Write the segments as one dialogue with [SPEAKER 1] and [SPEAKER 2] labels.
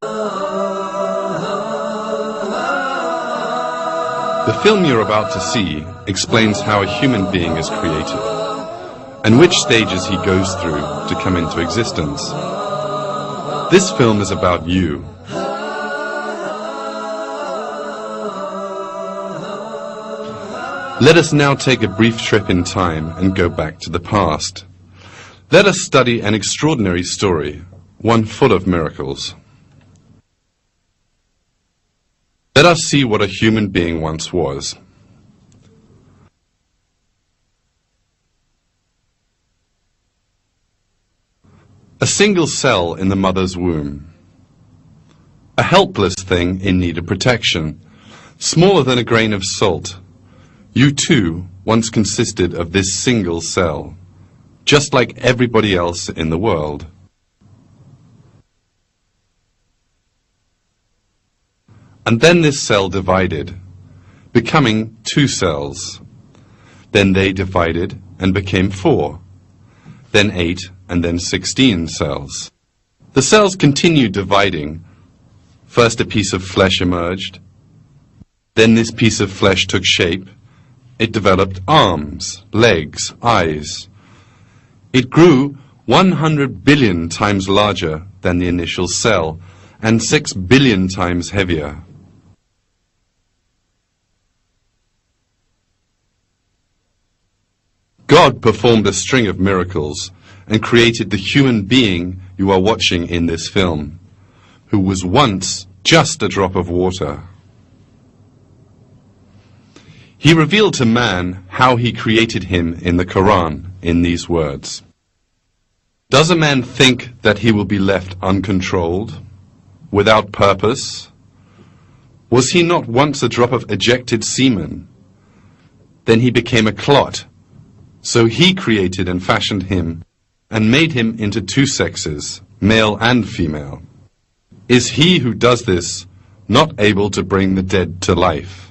[SPEAKER 1] The film you're about to see explains how a human being is created and which stages he goes through to come into existence. This film is about you. Let us now take a brief trip in time and go back to the past. Let us study an extraordinary story, one full of miracles. Let us see what a human being once was. A single cell in the mother's womb. A helpless thing in need of protection, smaller than a grain of salt. You too once consisted of this single cell, just like everybody else in the world. And then this cell divided, becoming 2 cells. Then they divided and became 4, then 8, and then 16 cells. The cells continued dividing. First a piece of flesh emerged. Then this piece of flesh took shape. It developed arms, legs, eyes. It grew 100 billion times larger than the initial cell and 6 billion times heavier. God performed a string of miracles and created the human being you are watching in this film, who was once just a drop of water. He revealed to man how he created him in the Quran in these words. Does a man think that he will be left uncontrolled, without purpose? Was he not once a drop of ejected semen? Then he became a clot. So he created and fashioned him and made him into 2 sexes, male and female. Is he who does this not able to bring the dead to life?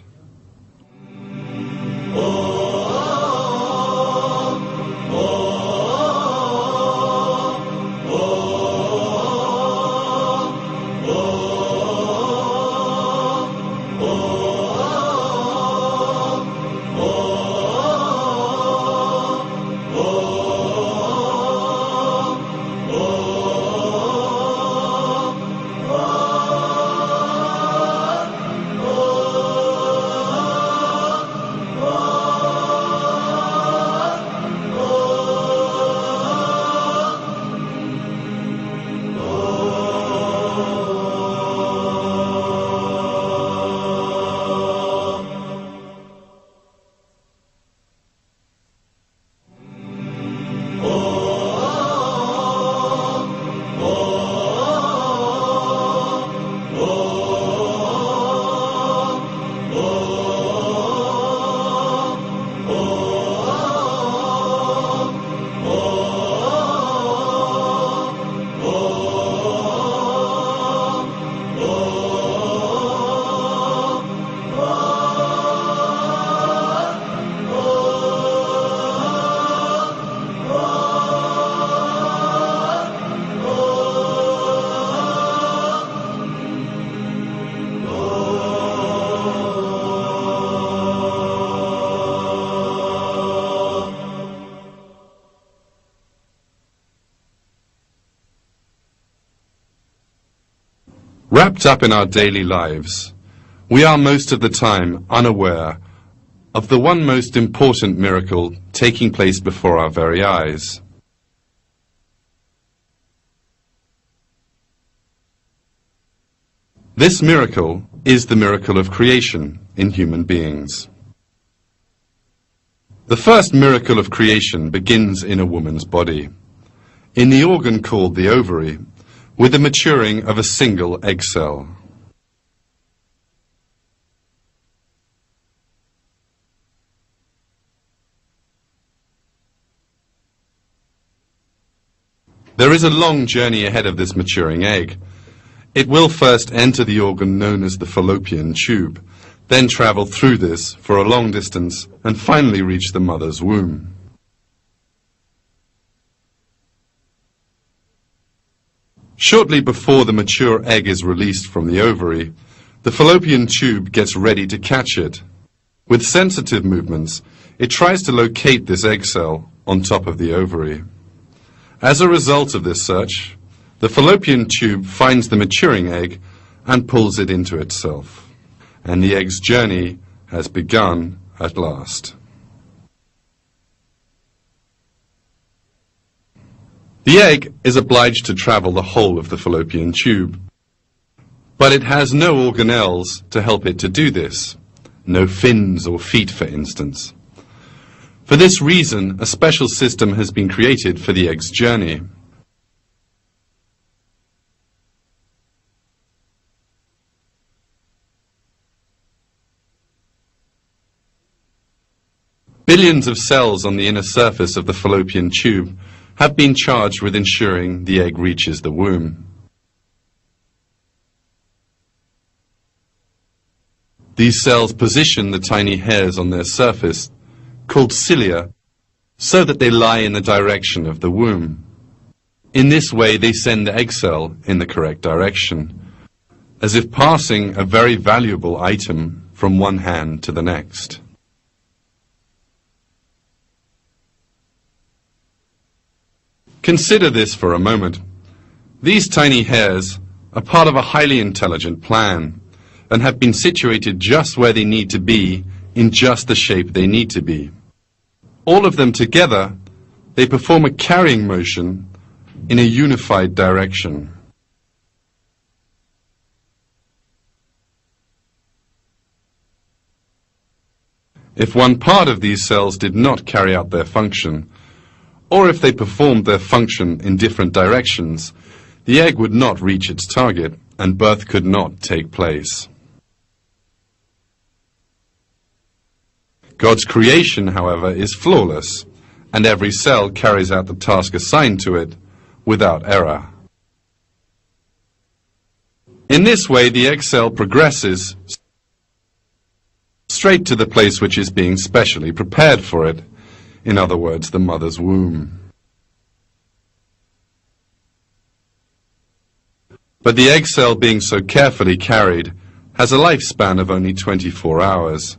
[SPEAKER 1] Wrapped up in our daily lives, we are most of the time unaware of the one most important miracle taking place before our very eyes. This miracle is the miracle of creation in human beings. The first miracle of creation begins in a woman's body, in the organ called the ovary, with the maturing of a single egg cell. There is a long journey ahead of this maturing egg. It will first enter the organ known as the fallopian tube, then travel through this for a long distance and finally reach the mother's womb. Shortly before the mature egg is released from the ovary, the fallopian tube gets ready to catch it. With sensitive movements, it tries to locate this egg cell on top of the ovary. As a result of this search, the fallopian tube finds the maturing egg and pulls it into itself. And the egg's journey has begun at last. The egg is obliged to travel the whole of the fallopian tube, but it has no organelles to help it to do this, no fins or feet, for instance. For this reason, a special system has been created for the egg's journey. Billions of cells on the inner surface of the fallopian tube have been charged with ensuring the egg reaches the womb. These cells position the tiny hairs on their surface, called cilia, so that they lie in the direction of the womb. In this way, they send the egg cell in the correct direction, as if passing a very valuable item from one hand to the next. Consider this for a moment. These tiny hairs are part of a highly intelligent plan and have been situated just where they need to be in just the shape they need to be. All of them together, they perform a carrying motion in a unified direction. If one part of these cells did not carry out their function, or if they performed their function in different directions, the egg would not reach its target and birth could not take place. God's creation, however, is flawless, and every cell carries out the task assigned to it without error. In this way, the egg cell progresses straight to the place which is being specially prepared for it, in other words, the mother's womb. But the egg cell, being so carefully carried, has a lifespan of only 24 hours.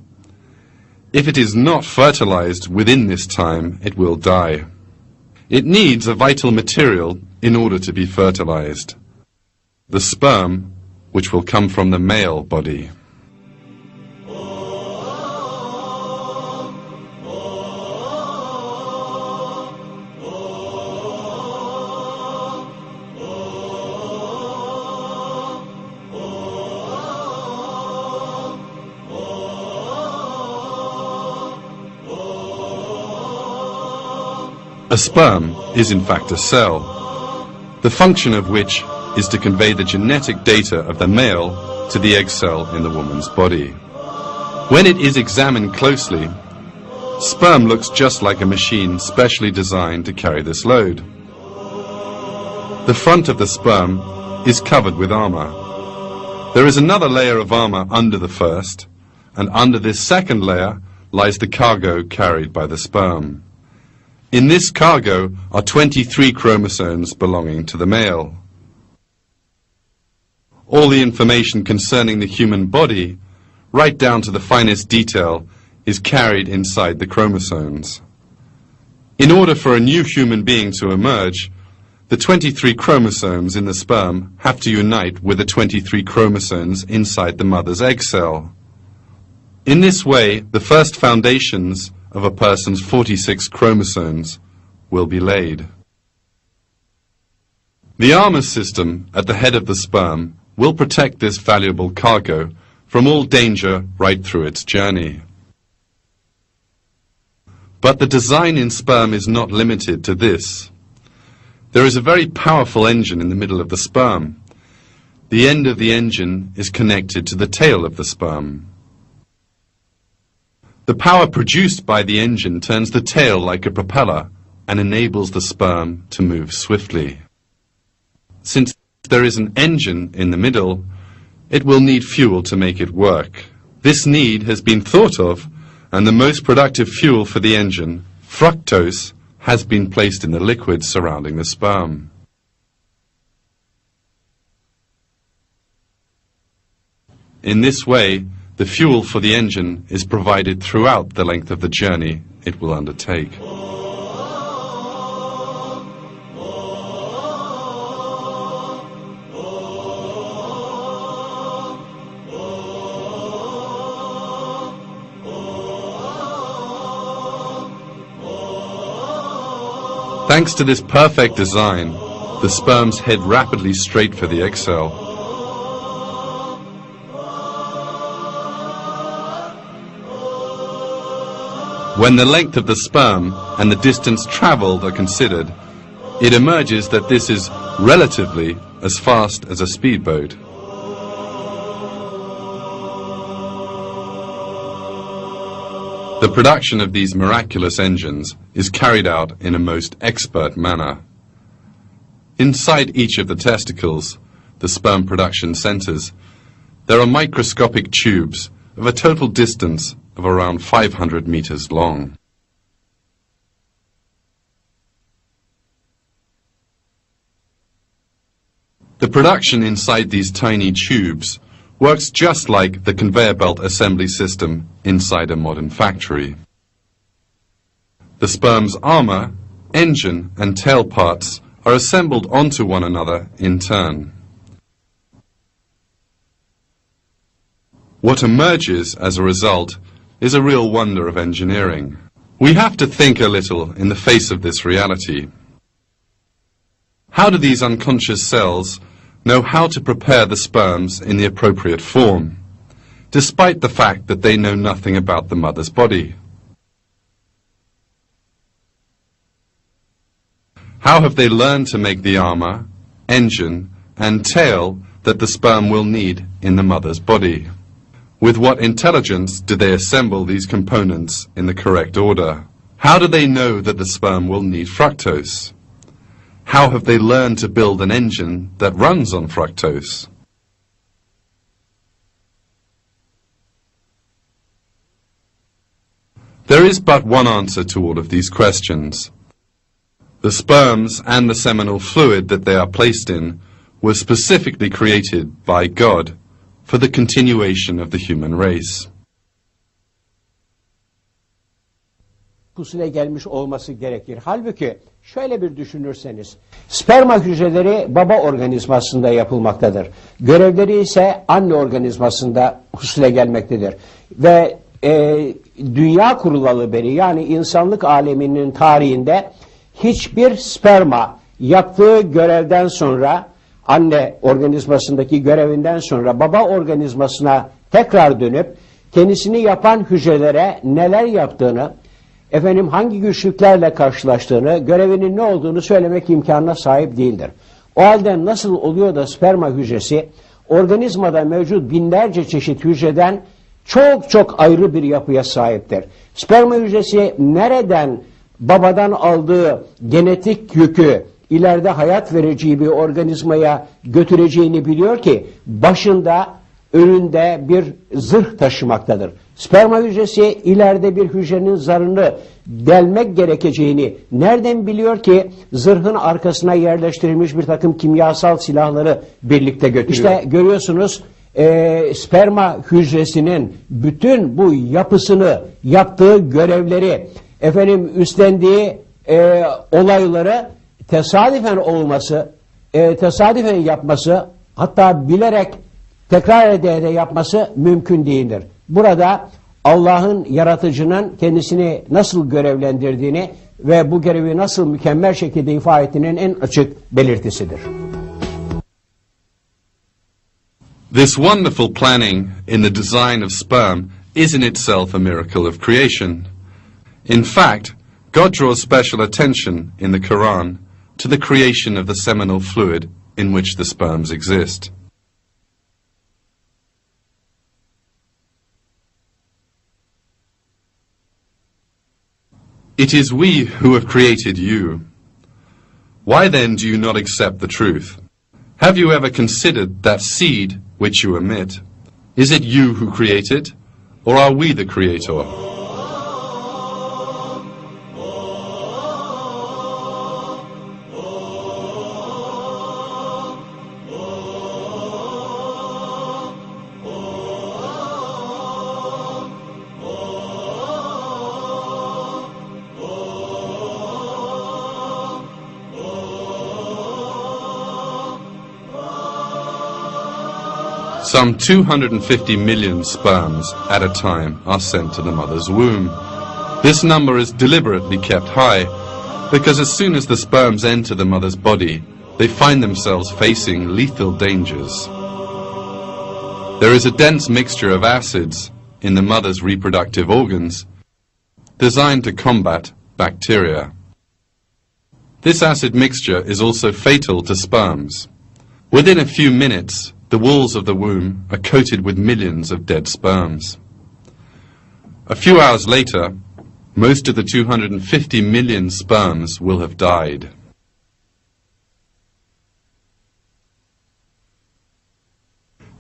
[SPEAKER 1] If it is not fertilized within this time, it will die. It needs a vital material in order to be fertilized: the sperm, which will come from the male body. A sperm is in fact a cell, the function of which is to convey the genetic data of the male to the egg cell in the woman's body. When it is examined closely, sperm looks just like a machine specially designed to carry this load. The front of the sperm is covered with armor. There is another layer of armor under the first, and under this second layer lies the cargo carried by the sperm. In this cargo are 23 chromosomes belonging to the male. All the information concerning the human body, right down to the finest detail, is carried inside the chromosomes. In order for a new human being to emerge, the 23 chromosomes in the sperm have to unite with the 23 chromosomes inside the mother's egg cell. In this way, the first foundations of a person's 46 chromosomes will be laid. The armor system at the head of the sperm will protect this valuable cargo from all danger right through its journey. But the design in sperm is not limited to this. There is a very powerful engine in the middle of the sperm. The end of the engine is connected to the tail of the sperm. The power produced by the engine turns the tail like a propeller and enables the sperm to move swiftly. Since there is an engine in the middle, it will need fuel to make it work. This need has been thought of, and the most productive fuel for the engine, fructose, has been placed in the liquid surrounding the sperm. In this way, the fuel for the engine is provided throughout the length of the journey it will undertake. Thanks to this perfect design, the sperms head rapidly straight for the egg cell. When the length of the sperm and the distance traveled are considered, it emerges that this is relatively as fast as a speedboat. The production of these miraculous engines is carried out in a most expert manner. Inside each of the testicles, the sperm production centers, there are microscopic tubes of a total distance of around 500 meters long. The production inside these tiny tubes works just like the conveyor belt assembly system inside a modern factory. The sperm's armor, engine, and tail parts are assembled onto one another in turn. What emerges as a result is a real wonder of engineering. We have to think a little in the face of this reality. How do these unconscious cells know how to prepare the sperms in the appropriate form, despite the fact that they know nothing about the mother's body? How have they learned to make the armor, engine, and tail that the sperm will need in the mother's body? With what intelligence do they assemble these components in the correct order? How do they know that the sperm will need fructose? How have they learned to build an engine that runs on fructose? There is but one answer to all of these questions. The sperms and the seminal fluid that they are placed in were specifically created by God for the continuation of the human race.
[SPEAKER 2] Husule gelmiş olması gerekir. Halbuki şöyle bir düşünürseniz, sperma hücreleri baba organizmasında yapılmaktadır. Görevleri ise anne organizmasında husule gelmektedir. Ve dünya kurulalı beri, yani insanlık aleminin tarihinde hiçbir sperma yaptığı görevden sonra, anne organizmasındaki görevinden sonra baba organizmasına tekrar dönüp kendisini yapan hücrelere neler yaptığını, hangi güçlüklerle karşılaştığını, görevinin ne olduğunu söylemek imkanına sahip değildir. O halde nasıl oluyor da sperma hücresi organizmada mevcut binlerce çeşit hücreden çok çok ayrı bir yapıya sahiptir? Sperma hücresi nereden babadan aldığı genetik yükü ileride hayat vereceği bir organizmaya götüreceğini biliyor ki başında, önünde bir zırh taşımaktadır. Sperma hücresi ileride bir hücrenin zarını delmek gerekeceğini nereden biliyor ki zırhın arkasına yerleştirilmiş bir takım kimyasal silahları birlikte götürüyor? İşte görüyorsunuz, sperma hücresinin bütün bu yapısını, yaptığı görevleri, üstlendiği olayları tesadüfen olması, tesadüfen yapması, hatta bilerek tekrar ede yapması mümkün değildir. Burada Allah'ın, yaratıcının kendisini nasıl görevlendirdiğini ve bu görevi nasıl mükemmel şekilde ifade ettiğinin en açık belirtisidir.
[SPEAKER 1] This wonderful planning in the design of sperm is in itself a miracle of creation. In fact, God draws special attention in the Quran to the creation of the seminal fluid in which the sperms exist. It is we who have created you. Why then do you not accept the truth? Have you ever considered that seed which you emit? Is it you who create it, or are we the creator? Some 250 million sperms at a time are sent to the mother's womb. This number is deliberately kept high because as soon as the sperms enter the mother's body, they find themselves facing lethal dangers. There is a dense mixture of acids in the mother's reproductive organs designed to combat bacteria. This acid mixture is also fatal to sperms. Within a few minutes, the walls of the womb are coated with millions of dead sperms. A few hours later, most of the 250 million sperms will have died.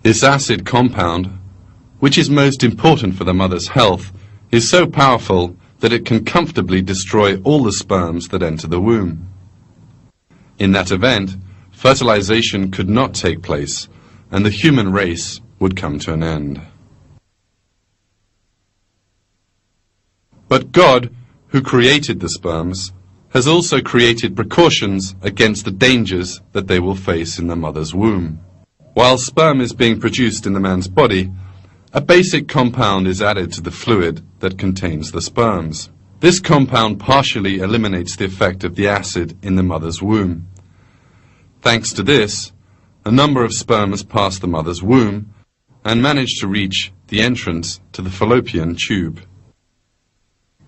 [SPEAKER 1] This acid compound, which is most important for the mother's health, is so powerful that it can comfortably destroy all the sperms that enter the womb. In that event, fertilization could not take place, and the human race would come to an end. But God, who created the sperms, has also created precautions against the dangers that they will face in the mother's womb. While sperm is being produced in the man's body, a basic compound is added to the fluid that contains the sperms. This compound partially eliminates the effect of the acid in the mother's womb. Thanks to this, a number of sperms pass the mother's womb and manage to reach the entrance to the fallopian tube.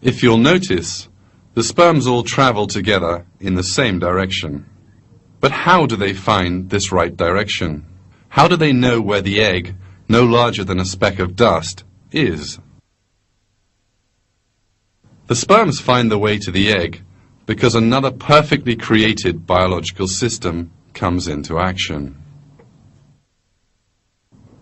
[SPEAKER 1] If you'll notice, the sperms all travel together in the same direction. But how do they find this right direction? How do they know where the egg, no larger than a speck of dust, is? The sperms find the way to the egg because another perfectly created biological system comes into action.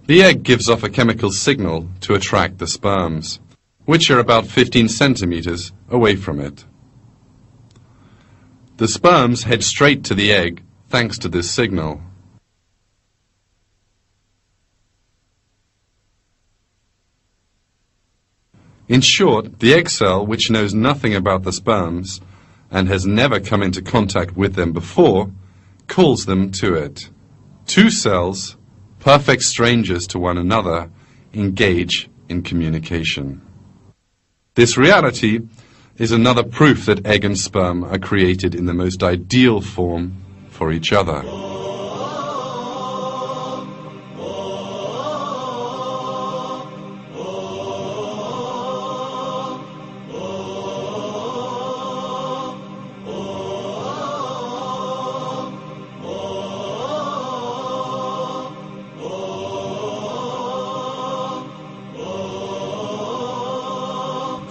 [SPEAKER 1] The egg gives off a chemical signal to attract the sperms, which are about 15 centimeters away from it. The sperms head straight to the egg thanks to this signal. In short, the egg cell, which knows nothing about the sperms and has never come into contact with them before, calls them to it. Two cells, perfect strangers to one another, engage in communication. This reality is another proof that egg and sperm are created in the most ideal form for each other.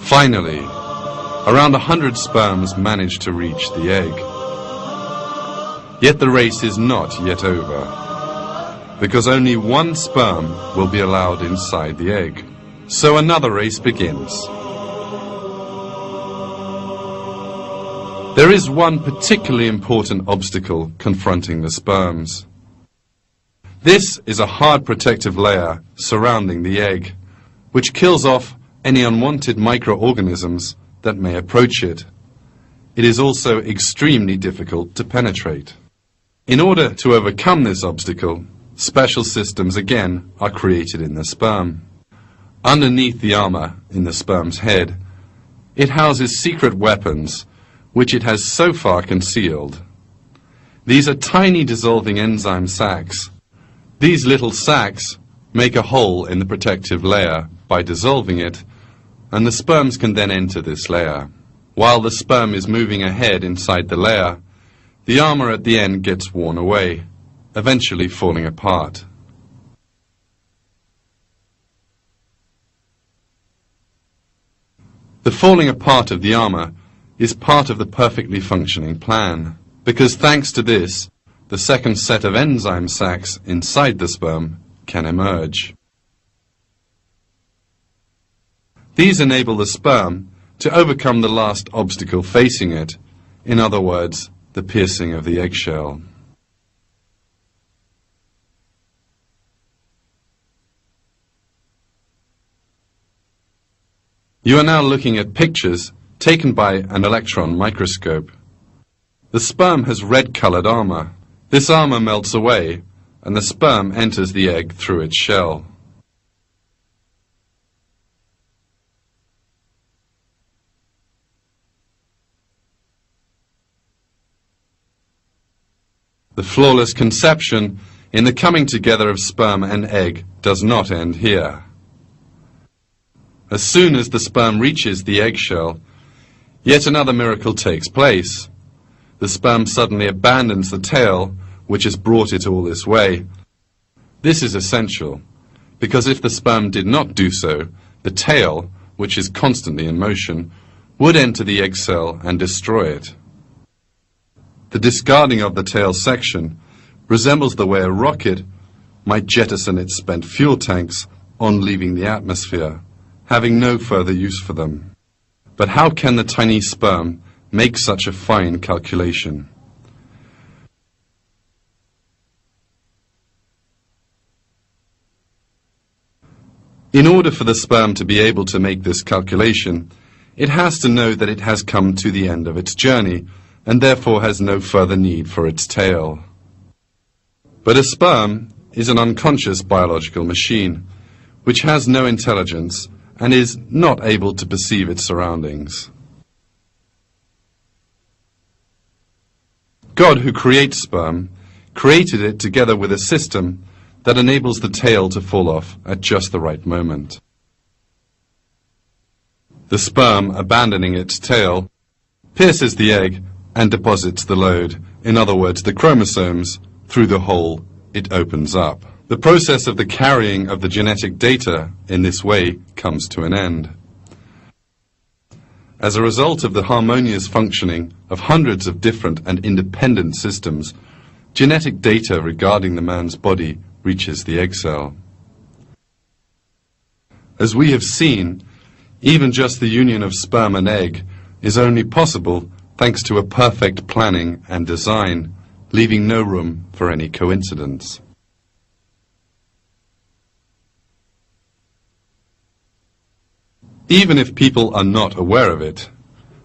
[SPEAKER 1] Finally, around 100 sperms manage to reach the egg. Yet the race is not yet over, because only one sperm will be allowed inside the egg. So another race begins. There is one particularly important obstacle confronting the sperms. This is a hard protective layer surrounding the egg, which kills off any unwanted microorganisms that may approach it. It is also extremely difficult to penetrate. In order to overcome this obstacle, special systems again are created in the sperm. Underneath the armor in the sperm's head, it houses secret weapons which it has so far concealed. These are tiny dissolving enzyme sacs. These little sacs make a hole in the protective layer by dissolving it, and the sperms can then enter this layer. While the sperm is moving ahead inside the layer, the armor at the end gets worn away, eventually falling apart. The falling apart of the armor is part of the perfectly functioning plan, because thanks to this, the second set of enzyme sacs inside the sperm can emerge. These enable the sperm to overcome the last obstacle facing it, in other words, the piercing of the eggshell. You are now looking at pictures taken by an electron microscope. The sperm has red-colored armor. This armor melts away, and the sperm enters the egg through its shell. The flawless conception in the coming together of sperm and egg does not end here. As soon as the sperm reaches the eggshell, yet another miracle takes place. The sperm suddenly abandons the tail, which has brought it all this way. This is essential, because if the sperm did not do so, the tail, which is constantly in motion, would enter the egg cell and destroy it. The discarding of the tail section resembles the way a rocket might jettison its spent fuel tanks on leaving the atmosphere, having no further use for them. But how can the tiny sperm make such a fine calculation? In order for the sperm to be able to make this calculation, it has to know that it has come to the end of its journey, and therefore has no further need for its tail. But a sperm is an unconscious biological machine, which has no intelligence and is not able to perceive its surroundings. God, who creates sperm, created it together with a system that enables the tail to fall off at just the right moment. The sperm, abandoning its tail, pierces the egg and deposits the load, in other words, the chromosomes, through the hole it opens up. The process of the carrying of the genetic data in this way comes to an end. As a result of the harmonious functioning of hundreds of different and independent systems, genetic data regarding the man's body reaches the egg cell. As we have seen, even just the union of sperm and egg is only possible thanks to a perfect planning and design, leaving no room for any coincidence. Even if people are not aware of it,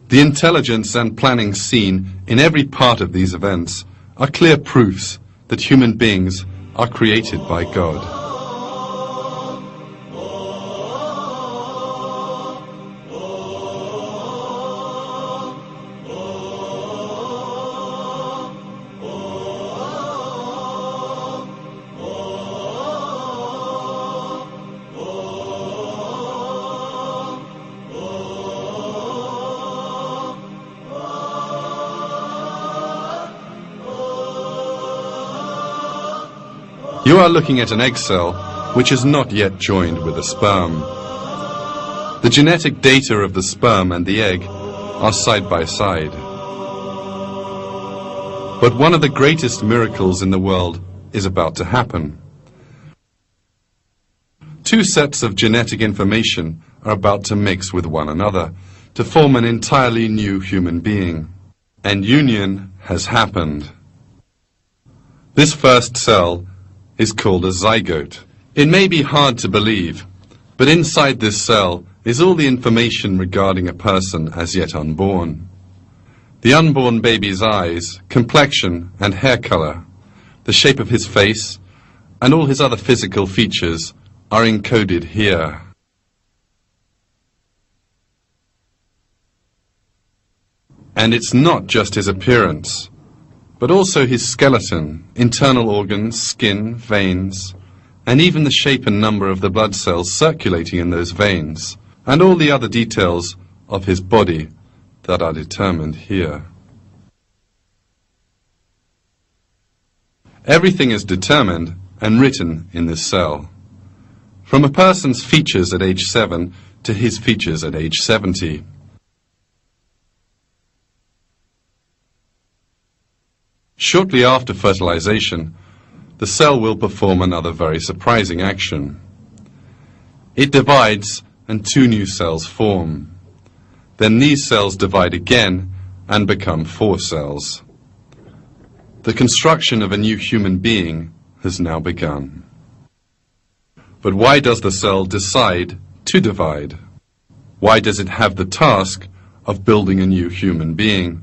[SPEAKER 1] the intelligence and planning seen in every part of these events are clear proofs that human beings are created by God. You are looking at an egg cell which is not yet joined with the sperm. The genetic data of the sperm and the egg are side by side. But one of the greatest miracles in the world is about to happen. Two sets of genetic information are about to mix with one another to form an entirely new human being. And union has happened. This first cell is called a zygote. It may be hard to believe, but inside this cell is all the information regarding a person as yet unborn. The unborn baby's eyes, complexion and hair color, the shape of his face, and all his other physical features are encoded here. And it's not just his appearance, but also his skeleton, internal organs, skin, veins, and even the shape and number of the blood cells circulating in those veins, and all the other details of his body that are determined here. Everything is determined and written in this cell, from a person's features at age 7 to his features at age 70. Shortly after fertilization, the cell will perform another very surprising action. It divides and two new cells form. Then these cells divide again and become 4 cells. The construction of a new human being has now begun. But why does the cell decide to divide? Why does it have the task of building a new human being?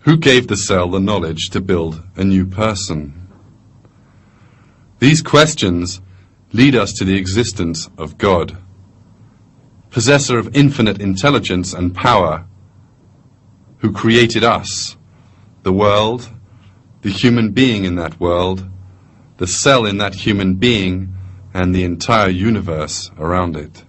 [SPEAKER 1] Who gave the cell the knowledge to build a new person? These questions lead us to the existence of God, possessor of infinite intelligence and power, who created us, the world, the human being in that world, the cell in that human being, and the entire universe around it.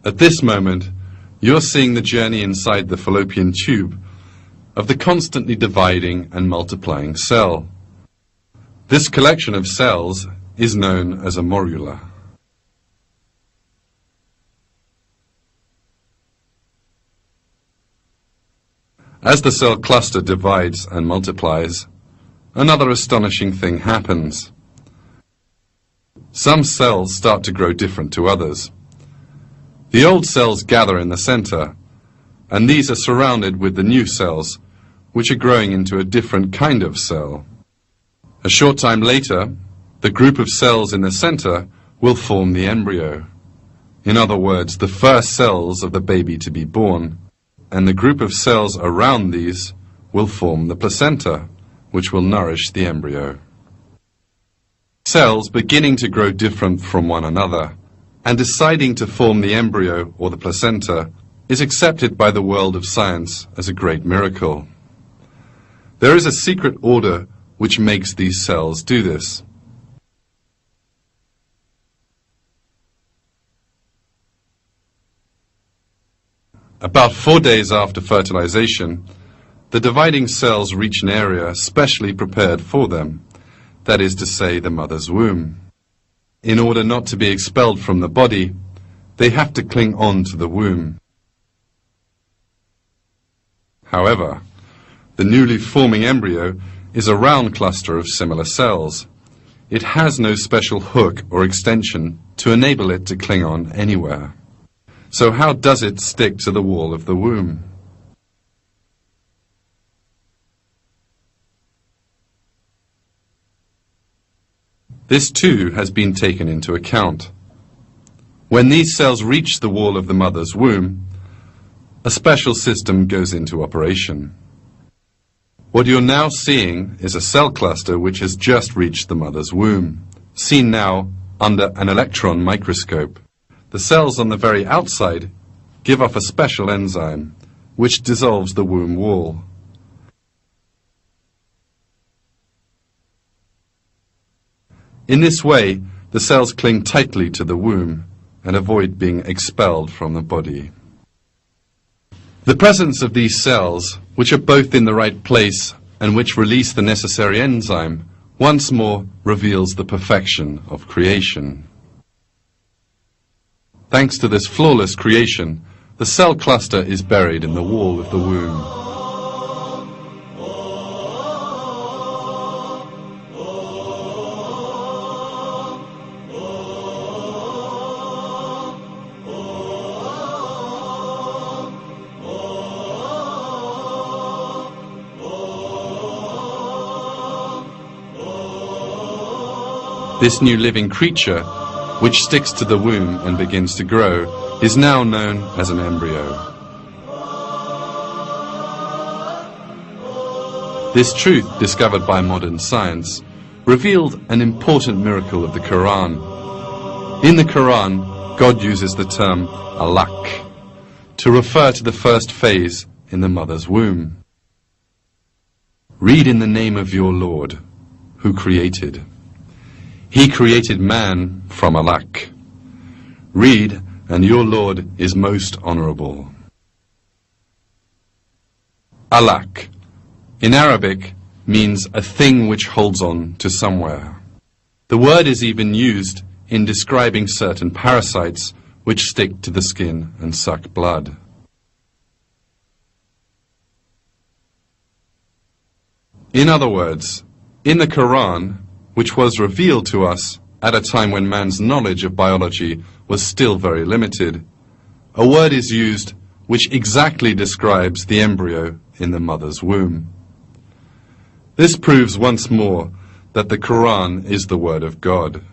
[SPEAKER 1] At this moment, you're seeing the journey inside the fallopian tube of the constantly dividing and multiplying cell. This collection of cells is known as a morula. As the cell cluster divides and multiplies, another astonishing thing happens. Some cells start to grow different to others. The old cells gather in the center, and these are surrounded with the new cells, which are growing into a different kind of cell. A short time later, the group of cells in the center will form the embryo. In other words, the first cells of the baby to be born, and the group of cells around these will form the placenta, which will nourish the embryo. Cells beginning to grow different from one another and deciding to form the embryo or the placenta is accepted by the world of science as a great miracle. There is a secret order which makes these cells do this. About 4 days after fertilization, the dividing cells reach an area specially prepared for them, that is to say, the mother's womb. In order not to be expelled from the body, they have to cling on to the womb. However, the newly forming embryo is a round cluster of similar cells. It has no special hook or extension to enable it to cling on anywhere. So how does it stick to the wall of the womb? This too has been taken into account. When these cells reach the wall of the mother's womb, a special system goes into operation. What you're now seeing is a cell cluster which has just reached the mother's womb, seen now under an electron microscope. The cells on the very outside give off a special enzyme which dissolves the womb wall. In this way, the cells cling tightly to the womb and avoid being expelled from the body. The presence of these cells, which are both in the right place and which release the necessary enzyme, once more reveals the perfection of creation. Thanks to this flawless creation, the cell cluster is buried in the wall of the womb. This new living creature, which sticks to the womb and begins to grow, is now known as an embryo. This truth, discovered by modern science, revealed an important miracle of the Quran. In the Quran, God uses the term alaq to refer to the first phase in the mother's womb. Read in the name of your Lord, who created. He created man from alaq. Read, and your Lord is most honorable. Alaq, in Arabic, means a thing which holds on to somewhere. The word is even used in describing certain parasites which stick to the skin and suck blood. In other words, in the Quran, which was revealed to us at a time when man's knowledge of biology was still very limited, a word is used which exactly describes the embryo in the mother's womb. This proves once more that the Quran is the word of God.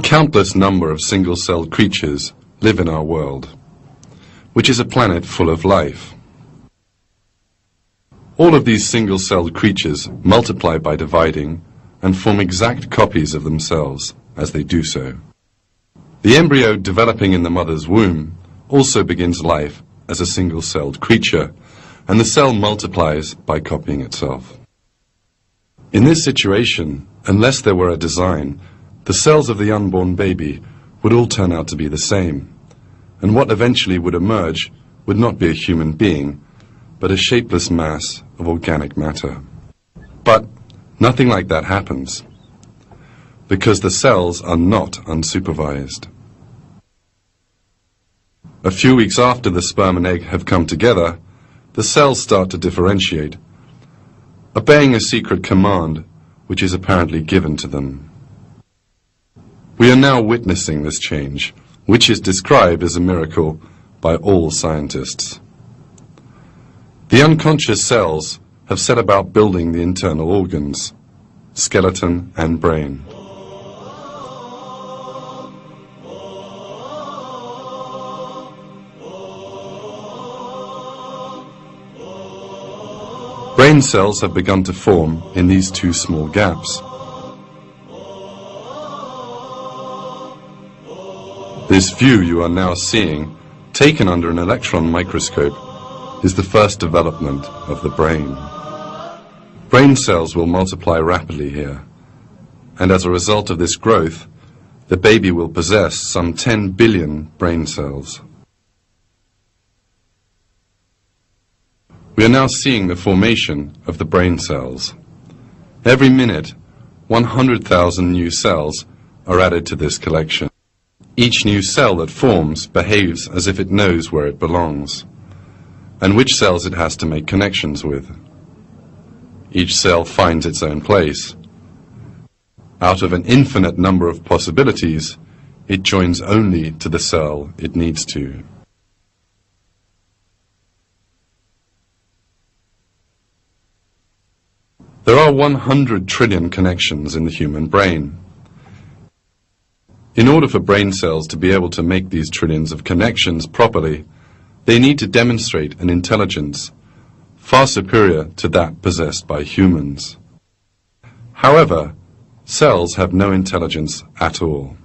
[SPEAKER 1] countless number of single-celled creatures live in our world, which is a planet full of life. All of these single-celled creatures multiply by dividing and form exact copies of themselves as they do so. The embryo developing in the mother's womb also begins life as a single-celled creature, and the cell multiplies by copying itself. In this situation, unless there were a design, the cells of the unborn baby would all turn out to be the same, and what eventually would emerge would not be a human being, but a shapeless mass of organic matter. But nothing like that happens, because the cells are not unsupervised. A few weeks after the sperm and egg have come together, the cells start to differentiate, obeying a secret command which is apparently given to them. We are now witnessing this change, which is described as a miracle by all scientists. The unconscious cells have set about building the internal organs, skeleton and brain. Brain cells have begun to form in these two small gaps. This view you are now seeing, taken under an electron microscope, is the first development of the brain. Brain cells will multiply rapidly here, and as a result of this growth, the baby will possess some 10 billion brain cells. We are now seeing the formation of the brain cells. Every minute, 100,000 new cells are added to this collection. Each new cell that forms behaves as if it knows where it belongs, and which cells it has to make connections with. Each cell finds its own place. Out of an infinite number of possibilities, it joins only to the cell it needs to. There are 100 trillion connections in the human brain. In order for brain cells to be able to make these trillions of connections properly, they need to demonstrate an intelligence far superior to that possessed by humans. However, cells have no intelligence at all.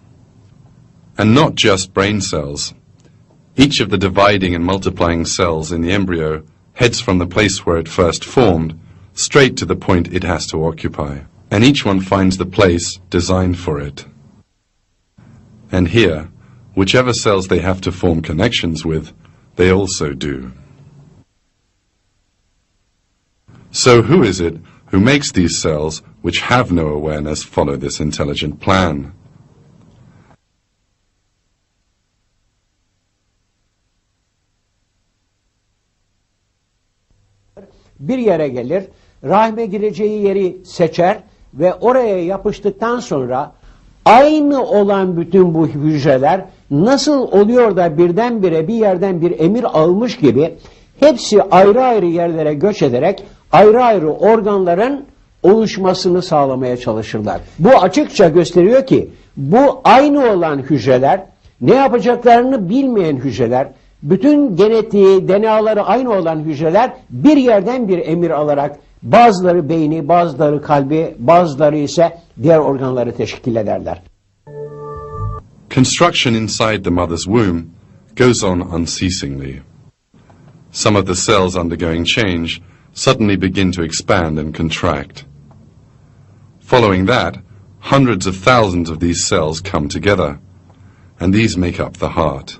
[SPEAKER 1] And not just brain cells. Each of the dividing and multiplying cells in the embryo heads from the place where it first formed straight to the point it has to occupy, and each one finds the place designed for it. And here, whichever cells they have to form connections with, they also do. So who is it who makes these cells which have no awareness follow this intelligent plan?
[SPEAKER 2] Bir yere gelir, rahme gireceği yeri seçer ve oraya yapıştıktan sonra aynı olan bütün bu hücreler nasıl oluyor da birdenbire bir yerden bir emir almış gibi hepsi ayrı ayrı yerlere göç ederek ayrı ayrı organların oluşmasını sağlamaya çalışırlar. Bu açıkça gösteriyor ki bu aynı olan hücreler, ne yapacaklarını bilmeyen hücreler, bütün genetiği, DNA'ları aynı olan hücreler bir yerden bir emir alarak bazıları beyni, bazıları kalbi, bazıları ise diğer organları teşkil ederler.
[SPEAKER 1] Construction inside the mother's womb goes on unceasingly. Some of the cells undergoing change suddenly begin to expand and contract. Following that, hundreds of thousands of these cells come together, and these make up the heart.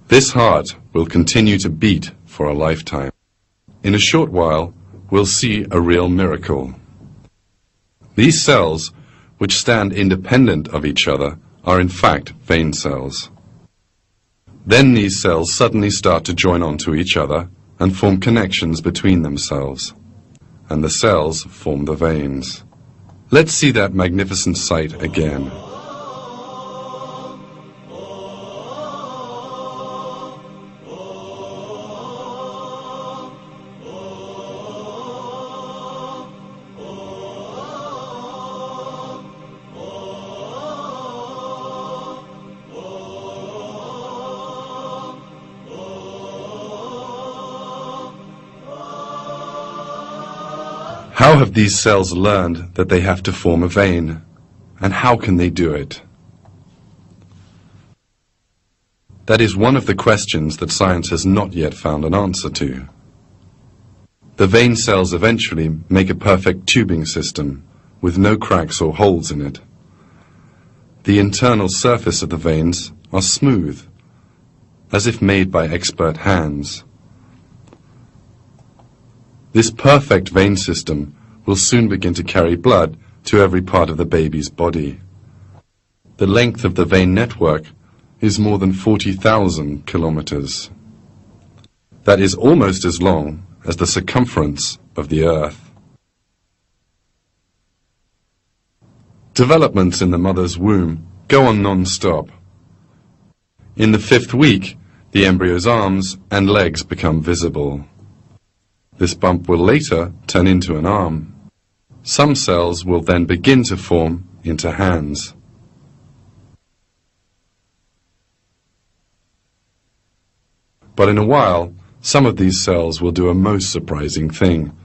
[SPEAKER 1] This heart will continue to beat for a lifetime. In a short while, we'll see a real miracle. These cells, which stand independent of each other, are in fact vein cells. Then these cells suddenly start to join onto each other and form connections between themselves. And the cells form the veins. Let's see that magnificent sight again. How have these cells learned that they have to form a vein? And how can they do it? That is one of the questions that science has not yet found an answer to. The vein cells eventually make a perfect tubing system with no cracks or holes in it. The internal surface of the veins are smooth, as if made by expert hands. This perfect vein system will soon begin to carry blood to every part of the baby's body. The length of the vein network is more than 40,000 kilometers. That is almost as long as the circumference of the Earth. Developments in the mother's womb go on non-stop. In the 5th week, the embryo's arms and legs become visible. This bump will later turn into an arm. Some cells will then begin to form into hands. But in a while, some of these cells will do a most surprising thing.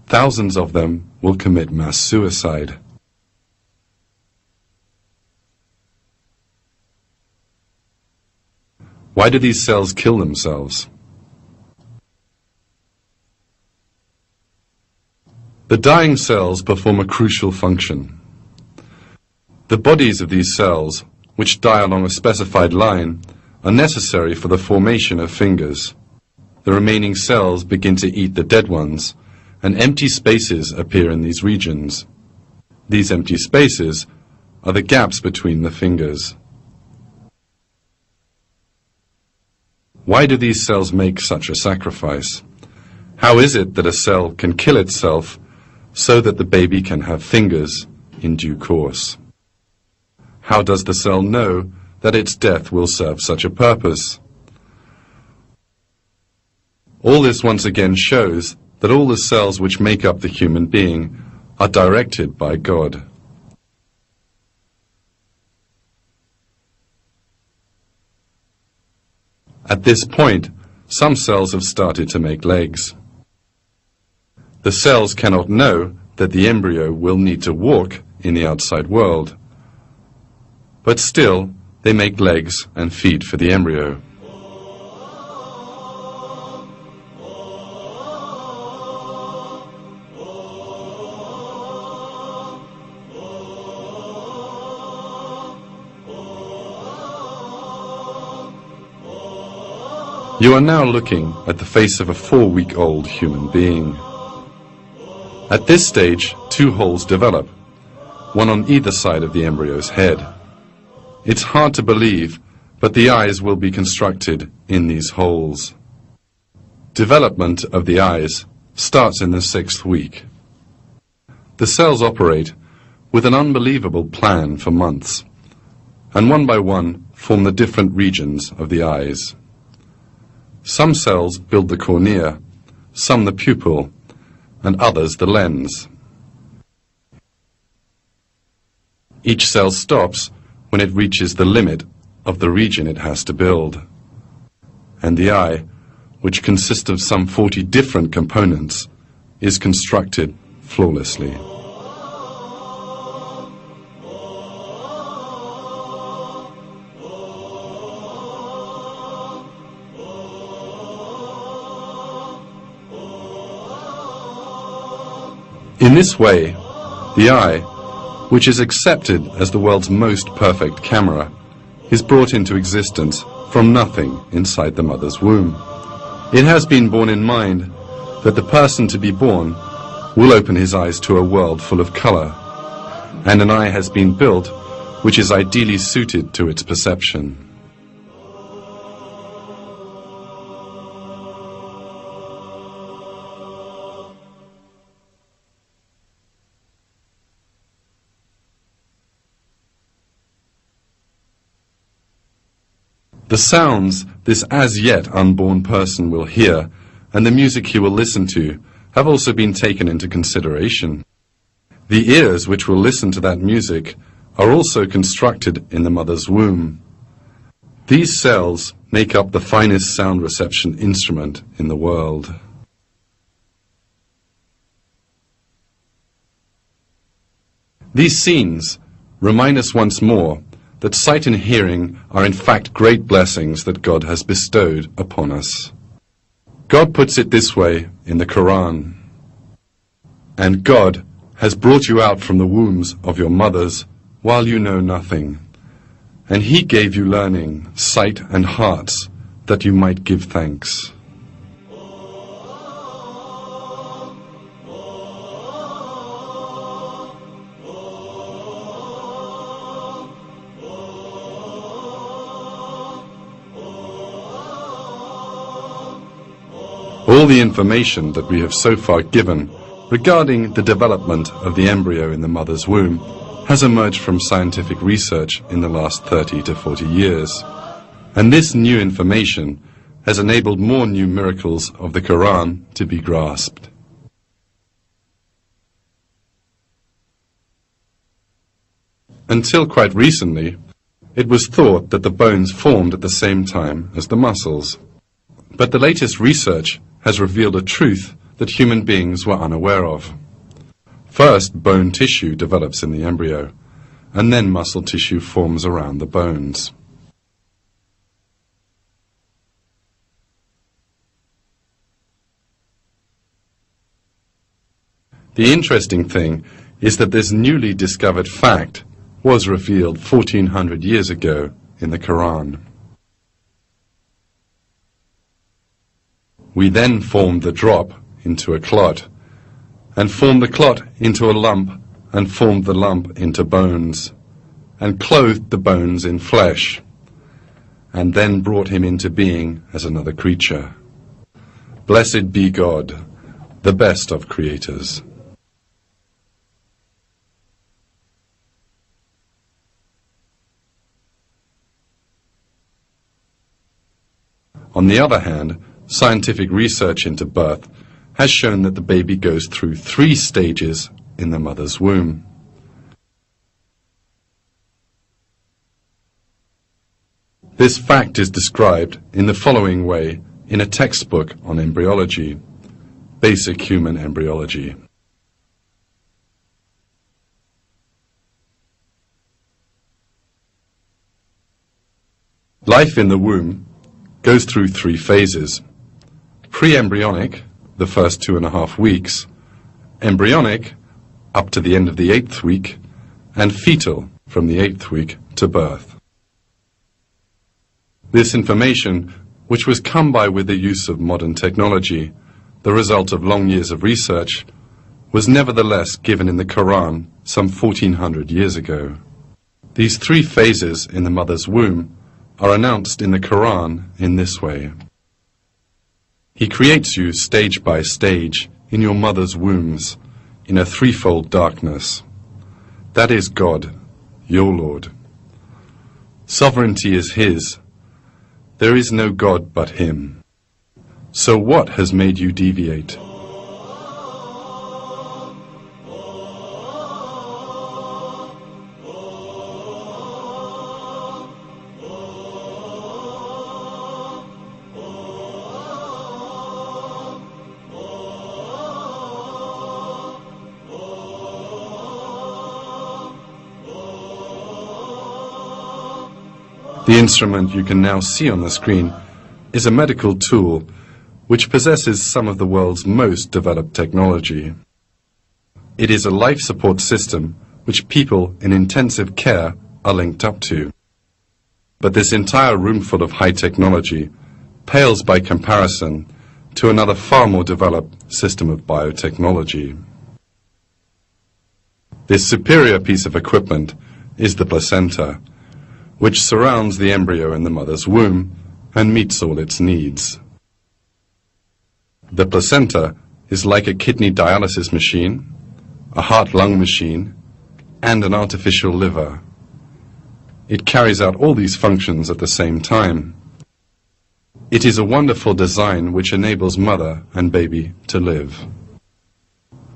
[SPEAKER 1] Thousands of them will commit mass suicide. Why do these cells kill themselves? The dying cells perform a crucial function. The bodies of these cells, which die along a specified line, are necessary for the formation of fingers. The remaining cells begin to eat the dead ones, and empty spaces appear in these regions. These empty spaces are the gaps between the fingers. Why do these cells make such a sacrifice? How is it that a cell can kill itself so that the baby can have fingers in due course? How does the cell know that its death will serve such a purpose? All this once again shows that all the cells which make up the human being are directed by God. At this point, some cells have started to make legs. The cells cannot know that the embryo will need to walk in the outside world, but still they make legs and feet for the embryo. You are now looking at the face of a 4-week-old human being. At this stage, 2 holes develop, one on either side of the embryo's head. It's hard to believe, but the eyes will be constructed in these holes. Development of the eyes starts in the 6th week. The cells operate with an unbelievable plan for months, and one by one form the different regions of the eyes. Some cells build the cornea, some the pupil, and others the lens. Each cell stops when it reaches the limit of the region it has to build. And the eye, which consists of some 40 different components, is constructed flawlessly. In this way, the eye, which is accepted as the world's most perfect camera, is brought into existence from nothing inside the mother's womb. It has been borne in mind that the person to be born will open his eyes to a world full of color, and an eye has been built which is ideally suited to its perception. The sounds this as yet unborn person will hear and the music he will listen to have also been taken into consideration. The ears which will listen to that music are also constructed in the mother's womb. These cells make up the finest sound reception instrument in the world. These scenes remind us once more that sight and hearing are in fact great blessings that God has bestowed upon us. God puts it this way in the Quran: "And God has brought you out from the wombs of your mothers while you know nothing. And He gave you learning, sight and hearts, that you might give thanks." All the information that we have so far given regarding the development of the embryo in the mother's womb has emerged from scientific research in the last 30 to 40 years. And this new information has enabled more new miracles of the Quran to be grasped. Until quite recently, it was thought that the bones formed at the same time as the muscles. But the latest research has revealed a truth that human beings were unaware of. First, bone tissue develops in the embryo, and then muscle tissue forms around the bones. The interesting thing is that this newly discovered fact was revealed 1400 years ago in the Quran. We then formed the drop into a clot, and formed the clot into a lump, and formed the lump into bones, and clothed the bones in flesh, and then brought him into being as another creature. Blessed be God, the best of creators. On the other hand, scientific research into birth has shown that the baby goes through 3 stages in the mother's womb. This fact is described in the following way in a textbook on embryology, Basic Human Embryology. Life in the womb goes through 3 phases: pre-embryonic, the first 2.5 weeks, embryonic, up to the end of the 8th week, and fetal, from the 8th week to birth. This information, which was come by with the use of modern technology, the result of long years of research, was nevertheless given in the Quran some 1400 years ago. These 3 phases in the mother's womb are announced in the Quran in this way: He creates you stage by stage in your mother's wombs in a 3-fold darkness. That is God, your Lord. Sovereignty is His. There is no God but Him. So what has made you deviate? The instrument you can now see on the screen is a medical tool which possesses some of the world's most developed technology. It is a life support system which people in intensive care are linked up to. But this entire room full of high technology pales by comparison to another far more developed system of biotechnology. This superior piece of equipment is the placenta, which surrounds the embryo in the mother's womb and meets all its needs. The placenta is like a kidney dialysis machine, a heart-lung machine, and an artificial liver. It carries out all these functions at the same time. It is a wonderful design which enables mother and baby to live.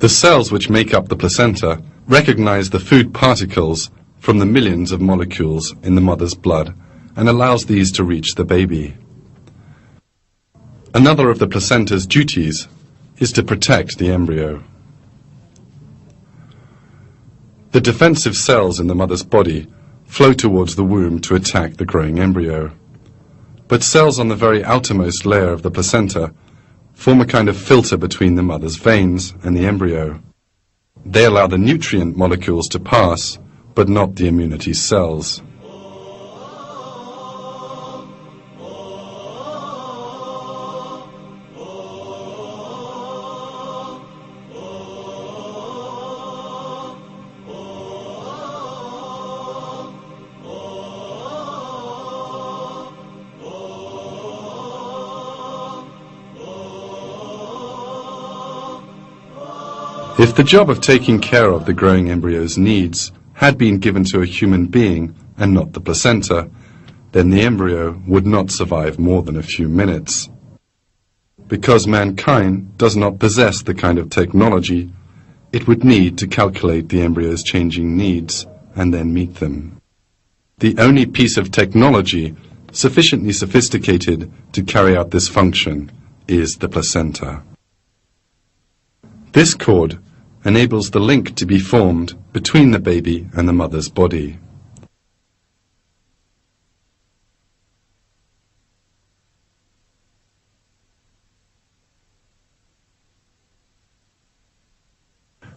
[SPEAKER 1] The cells which make up the placenta recognize the food particles from the millions of molecules in the mother's blood and allows these to reach the baby. Another of the placenta's duties is to protect the embryo. The defensive cells in the mother's body flow towards the womb to attack the growing embryo. But cells on the very outermost layer of the placenta form a kind of filter between the mother's veins and the embryo. They allow the nutrient molecules to pass, but not the immunity cells. If the job of taking care of the growing embryo's needs had been given to a human being and not the placenta, then the embryo would not survive more than a few minutes. Because mankind does not possess the kind of technology, it would need to calculate the embryo's changing needs and then meet them. The only piece of technology sufficiently sophisticated to carry out this function is the placenta. This cord enables the link to be formed between the baby and the mother's body.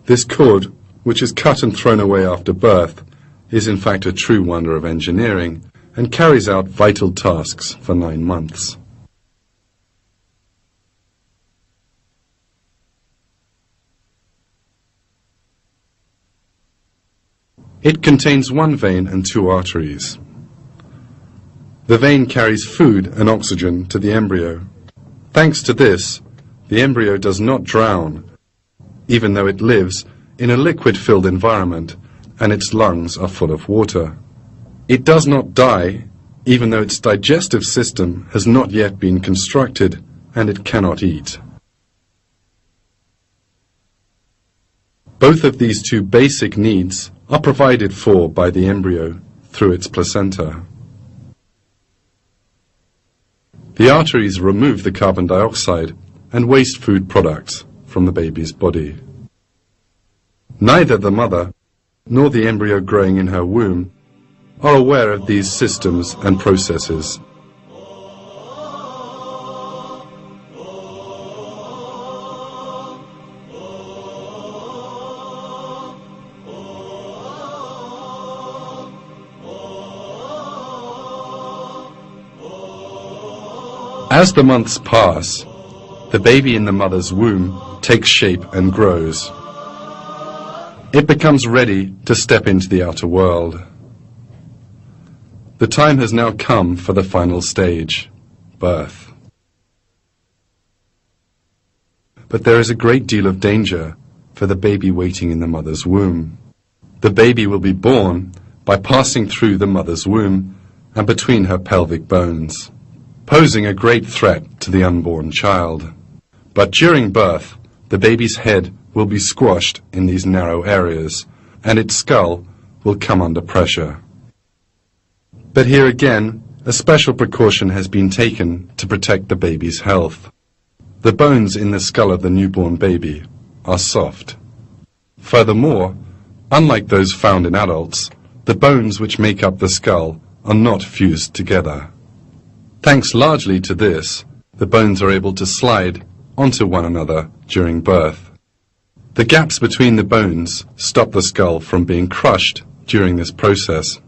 [SPEAKER 1] This cord, which is cut and thrown away after birth, is in fact a true wonder of engineering and carries out vital tasks for 9 months. It contains one vein and 2 arteries. The vein carries food and oxygen to the embryo. Thanks to this, the embryo does not drown, even though it lives in a liquid-filled environment and its lungs are full of water. It does not die, even though its digestive system has not yet been constructed and it cannot eat. Both of these 2 basic needs are provided for by the embryo through its placenta. The arteries remove the carbon dioxide and waste food products from the baby's body. Neither the mother nor the embryo growing in her womb are aware of these systems and processes. As the months pass, the baby in the mother's womb takes shape and grows. It becomes ready to step into the outer world. The time has now come for the final stage, birth. But there is a great deal of danger for the baby waiting in the mother's womb. The baby will be born by passing through the mother's womb and between her pelvic bones, posing a great threat to the unborn child. But during birth, the baby's head will be squashed in these narrow areas, and its skull will come under pressure. But here again, a special precaution has been taken to protect the baby's health. The bones in the skull of the newborn baby are soft. Furthermore, unlike those found in adults, the bones which make up the skull are not fused together. Thanks largely to this, the bones are able to slide onto one another during birth. The gaps between the bones stop the skull from being crushed during this process.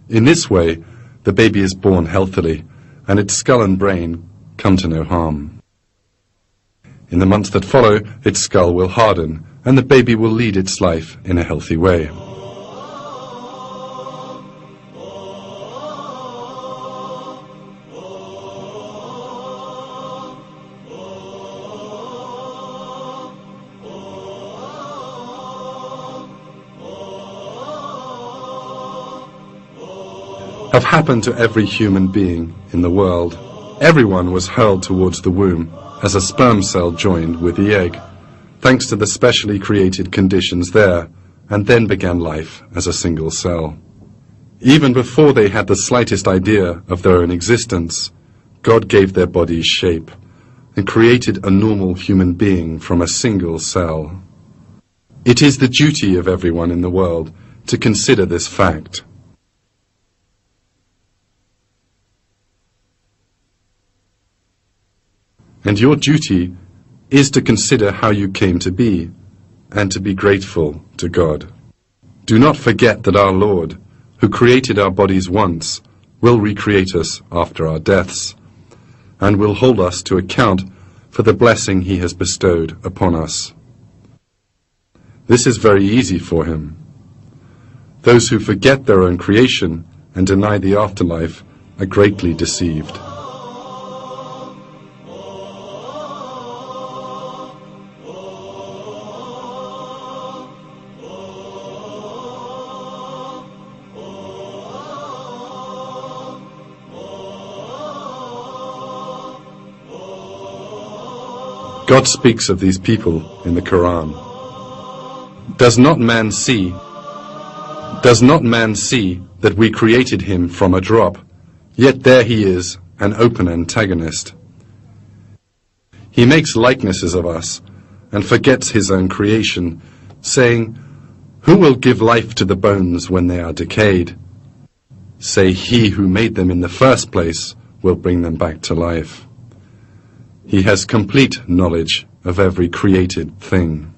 [SPEAKER 1] In this way, the baby is born healthily, and its skull and brain come to no harm. In the months that follow, its skull will harden, and the baby will lead its life in a healthy way. Have happened to every human being in the world. Everyone was hurled towards the womb as a sperm cell joined with the egg, thanks to the specially created conditions there, and then began life as a single cell. Even before they had the slightest idea of their own existence, God gave their bodies shape and created a normal human being from a single cell. It is the duty of everyone in the world to consider this fact. And your duty is to consider how you came to be, and to be grateful to God. Do not forget that our Lord, who created our bodies once, will recreate us after our deaths, and will hold us to account for the blessing he has bestowed upon us. This is very easy for him. Those who forget their own creation and deny the afterlife are greatly deceived. God speaks of these people in the Quran. Does not man see that we created him from a drop, yet there he is, an open antagonist. He makes likenesses of us and forgets his own creation, saying, "Who will give life to the bones when they are decayed?" Say, he who made them in the first place will bring them back to life. He has complete knowledge of every created thing.